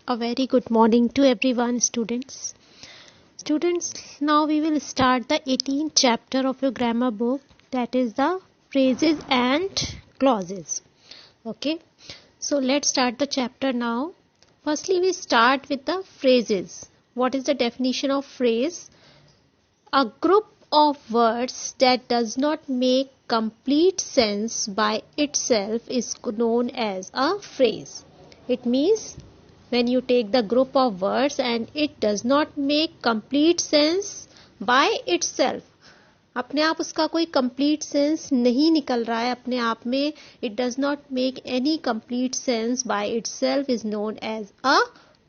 A very good morning to everyone, students. Students, now we will start the 18th chapter of your grammar book, that is the phrases and clauses. Okay, so let's start the chapter now. Firstly, we start with the phrases. What is the definition of phrase? A group of words that does not make complete sense by itself is known as a phrase. It means when you take the group of words and it does not make complete sense by itself, अपने आप उसका कोई complete sense नहीं निकल रहा है अपने आप में, it does not make any complete sense by itself is known as a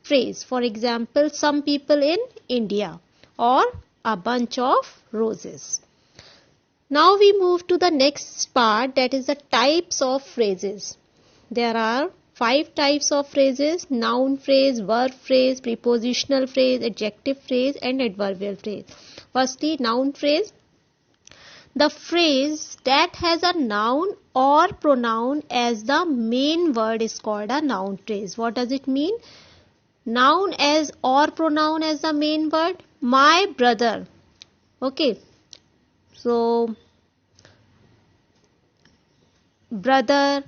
phrase. For example, some people in India or a bunch of roses. Now we move to the next part, that is the types of phrases. There are 5 types of phrases: noun phrase, verb phrase, prepositional phrase, adjective phrase and adverbial phrase. Firstly, noun phrase. The phrase that has a noun or pronoun as the main word is called a noun phrase. What does it mean? Noun as or pronoun as the main word. My brother. Okay. So, brother,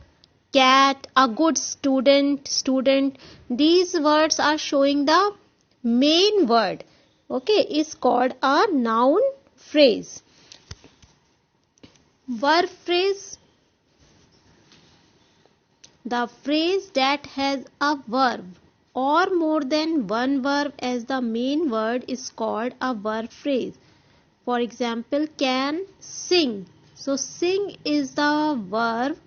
cat, a good student, these words are showing the main word, okay, is called a noun phrase. Verb phrase. The phrase that has a verb or more than one verb as the main word is called a verb phrase. For example, can sing. So, sing is the verb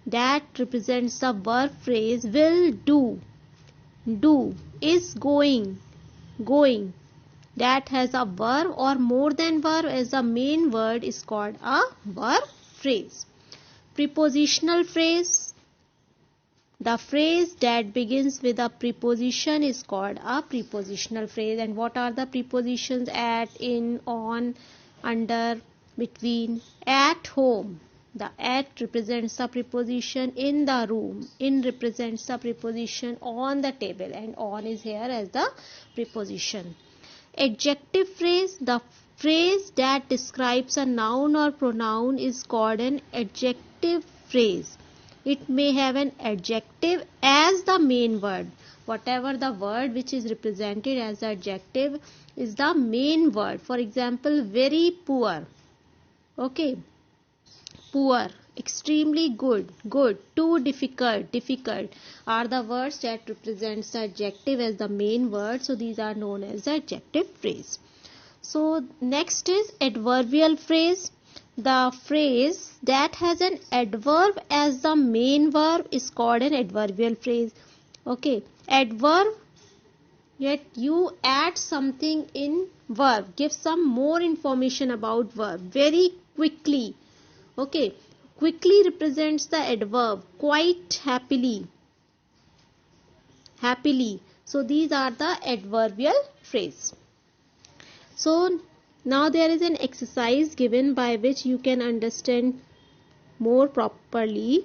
that represents the verb phrase. Will do, is going, that has a verb or more than verb as the main word is called a verb phrase. Prepositional phrase. The phrase that begins with a preposition is called a prepositional phrase. And what are the prepositions? At, in, on, under, between. At home, the at represents the preposition. In the room, in represents the preposition. On the table, and on is here as the preposition. Adjective phrase. The phrase that describes a noun or pronoun is called an adjective phrase. It may have an adjective as the main word. Whatever the word which is represented as the adjective is the main word. For example, very poor. Okay. Poor, extremely good, too difficult, are the words that represents the adjective as the main word. So these are known as the adjective phrase. So next is adverbial phrase. The phrase that has an adverb as the main verb is called an adverbial phrase. Okay, adverb, yet you add something in verb, give some more information about verb very quickly. Okay, quickly represents the adverb. Quite happily. So these are the adverbial phrase. So now there is an exercise given by which you can understand more properly.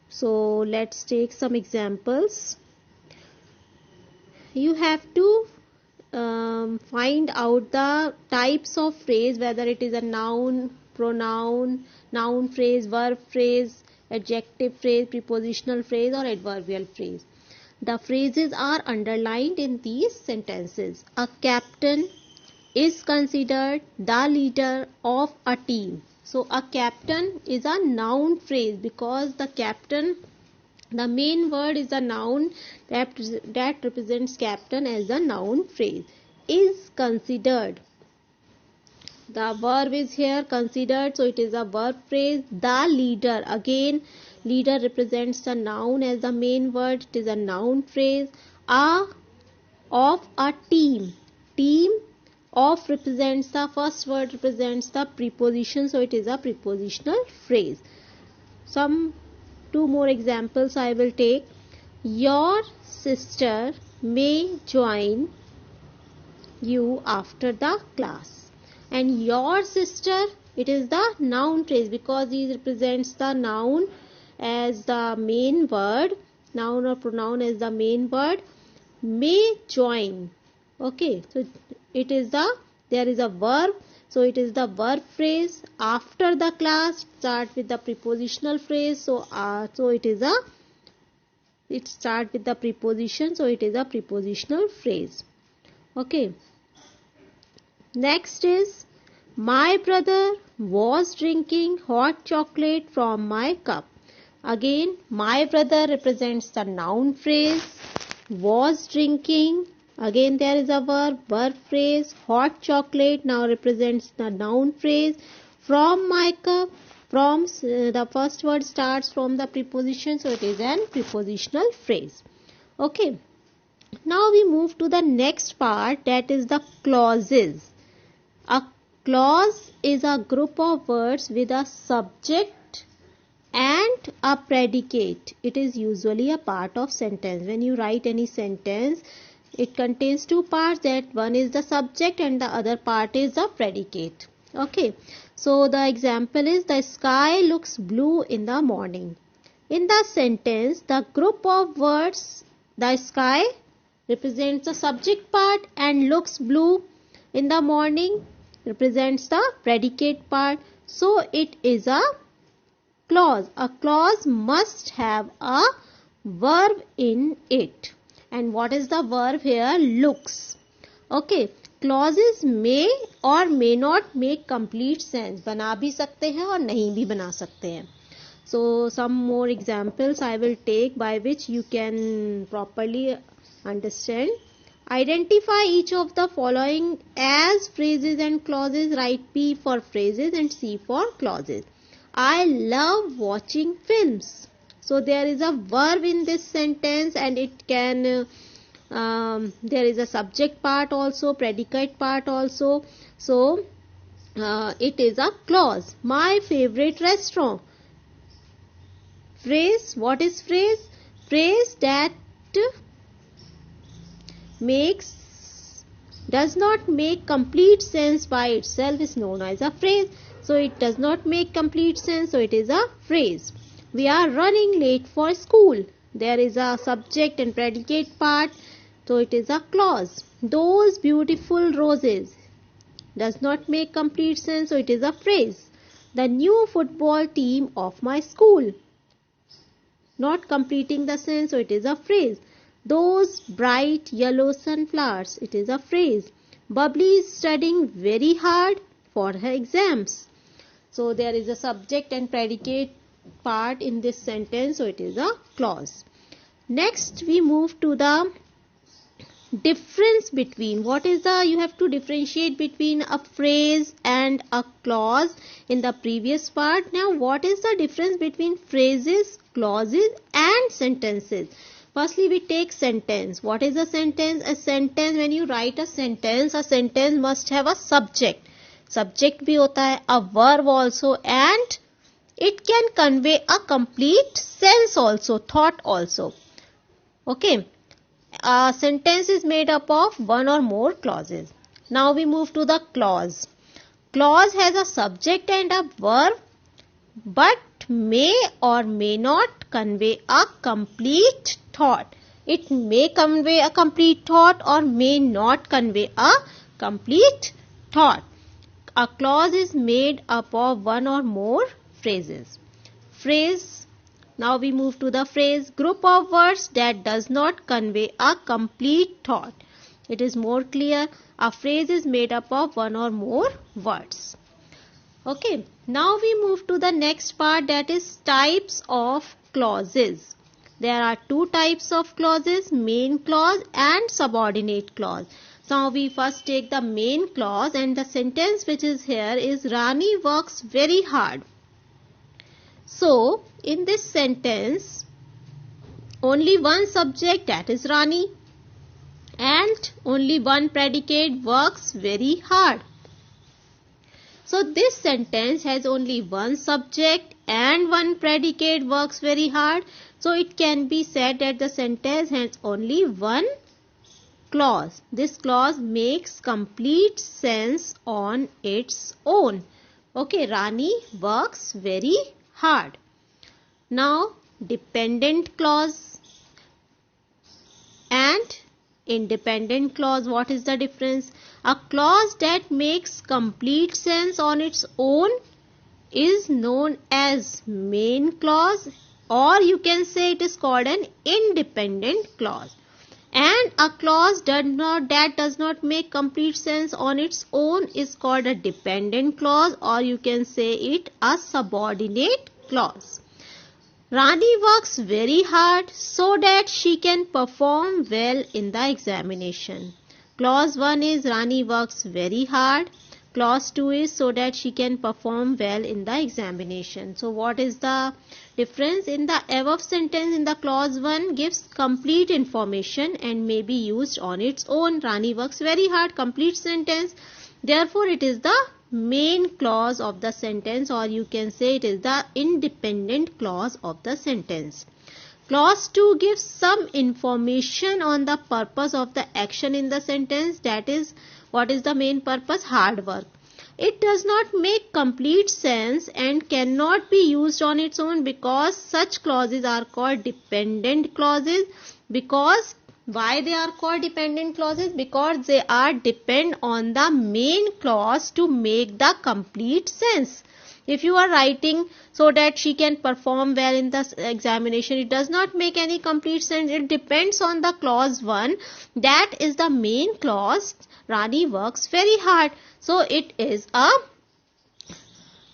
So let's take some examples. You have to find out the types of phrase, whether it is a noun, pronoun, noun phrase, verb phrase, adjective phrase, prepositional phrase or adverbial phrase. The phrases are underlined in these sentences. A captain is considered the leader of a team. So a captain is a noun phrase because the captain, the main word is a noun that represents captain as a noun phrase. Is considered. The verb is here considered, so it is a verb phrase. The leader, again leader represents the noun as the main word, it is a noun phrase. Of a team, of represents the first word represents the preposition, so it is a prepositional phrase. Some 2 more examples I will take. Your sister may join you after the class. And your sister, it is the noun phrase because it represents the noun as the main word, noun or pronoun as the main word. may join. Okay, so there is a verb, so it is the verb phrase. After the class start with the prepositional phrase, so it start with the preposition, so it is a prepositional phrase. Okay, next is my brother was drinking hot chocolate from my cup. Again, my brother represents the noun phrase. Was drinking, again there is a verb phrase. Hot chocolate now represents the noun phrase. From my cup, from the first word starts from the preposition, so it is an prepositional phrase. Okay, now we move to the next part, that is the clauses. A clause is a group of words with a subject and a predicate. It is usually a part of sentence. When you write any sentence, it contains two parts, that one is the subject and the other part is the predicate. Okay, so the example is the sky looks blue in the morning. In the sentence, the group of words the sky represents the subject part and looks blue in the morning represents the predicate part. So it is a clause. A clause must have a verb in it. And what is the verb here? Looks. Okay, clauses may or may not make complete sense. बना भी सकते हैं और नहीं भी बना सकते हैं. So some more examples I will take by which you can properly understand. Identify each of the following as phrases and clauses. Write P for phrases and C for clauses. I love watching films. So there is a verb in this sentence, and it can there is a subject part also, predicate part also. So it is a clause. My favorite restaurant. Phrase. What is phrase? Phrase that does not make complete sense by itself is known as a phrase. So it does not make complete sense, so it is a phrase. We are running late for school. There is a subject and predicate part, so it is a clause. Those beautiful roses does not make complete sense, so it is a phrase. The new football team of my school, not completing the sentence, so it is a phrase. Those bright yellow sunflowers, it is a phrase. Bubbly is studying very hard for her exams. So there is a subject and predicate part in this sentence, so it is a clause. Next we move to the difference between, you have to differentiate between a phrase and a clause in the previous part. Now what is the difference between phrases, clauses and sentences? Firstly, we take sentence. What is a sentence? A sentence, when you write a sentence must have a subject. Subject bhi hota hai, a verb also, and it can convey a complete sense also, thought also. Okay. A sentence is made up of one or more clauses. Now we move to the clause. Clause has a subject and a verb, but may or may not convey a complete thought. It may convey a complete thought or may not convey a complete thought. A clause is made up of one or more phrases. Phrase. Now we move to the phrase. Group of words that does not convey a complete thought. It is more clear. A phrase is made up of one or more words. Okay. Now we move to the next part, that is types of clauses. There are two types of clauses, main clause and subordinate clause. Now we first take the main clause, and the sentence which is here is Rani works very hard. So in this sentence only one subject, that is Rani, and only one predicate, works very hard. So this sentence has only one subject and one predicate, works very hard. So it can be said that the sentence has only one clause. This clause makes complete sense on its own. Okay, Rani works very hard. Now dependent clause and independent clause. What is the difference? A clause that makes complete sense on its own is known as main clause, or you can say it is called an independent clause. And a clause that does not make complete sense on its own is called a dependent clause, or you can say it a subordinate clause. Rani works very hard so that she can perform well in the examination. Clause 1 is Rani works very hard. Clause 2 is so that she can perform well in the examination. So what is the difference? In the above sentence, in the clause 1 gives complete information and may be used on its own. Rani works very hard, complete sentence. Therefore, it is the main clause of the sentence, or you can say it is the independent clause of the sentence. Clause 2 gives some information on the purpose of the action in the sentence. That is, what is the main purpose? Hard work. It does not make complete sense and cannot be used on its own, because such clauses are called dependent clauses. Because why they are called dependent clauses? Because they are depend on the main clause to make the complete sense. If you are writing so that she can perform well in the examination, it does not make any complete sense. It depends on the clause 1. That is the main clause. Rani works very hard. So it is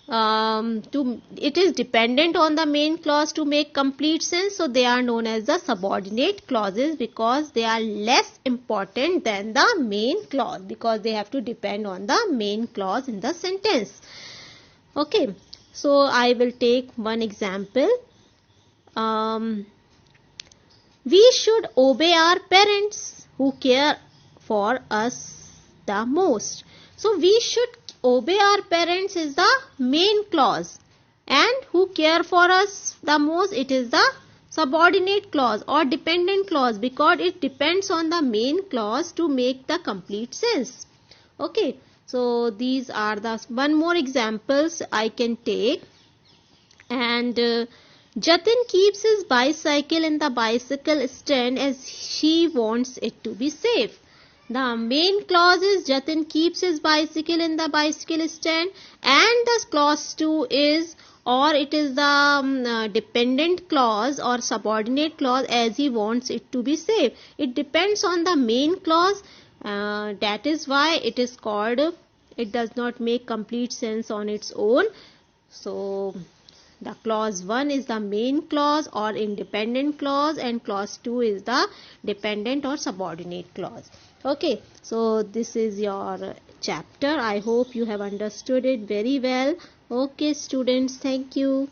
it is dependent on the main clause to make complete sense. So they are known as the subordinate clauses, because they are less important than the main clause, because they have to depend on the main clause in the sentence. Okay, so I will take one example. We should obey our parents who care for us the most. So we should obey our parents is the main clause, and who care for us the most, it is the subordinate clause or dependent clause, because it depends on the main clause to make the complete sense. Okay, so these are the one more examples I can take. And Jatin keeps his bicycle in the bicycle stand as she wants it to be safe. The main clause is Jatin keeps his bicycle in the bicycle stand, and the clause 2 is, or it is the dependent clause or subordinate clause, as he wants it to be safe. It depends on the main clause. That is why it is called, it does not make complete sense on its own. So the clause 1 is the main clause or independent clause, and clause 2 is the dependent or subordinate clause. Okay, so this is your chapter. I hope you have understood it very well. Okay, students, thank you.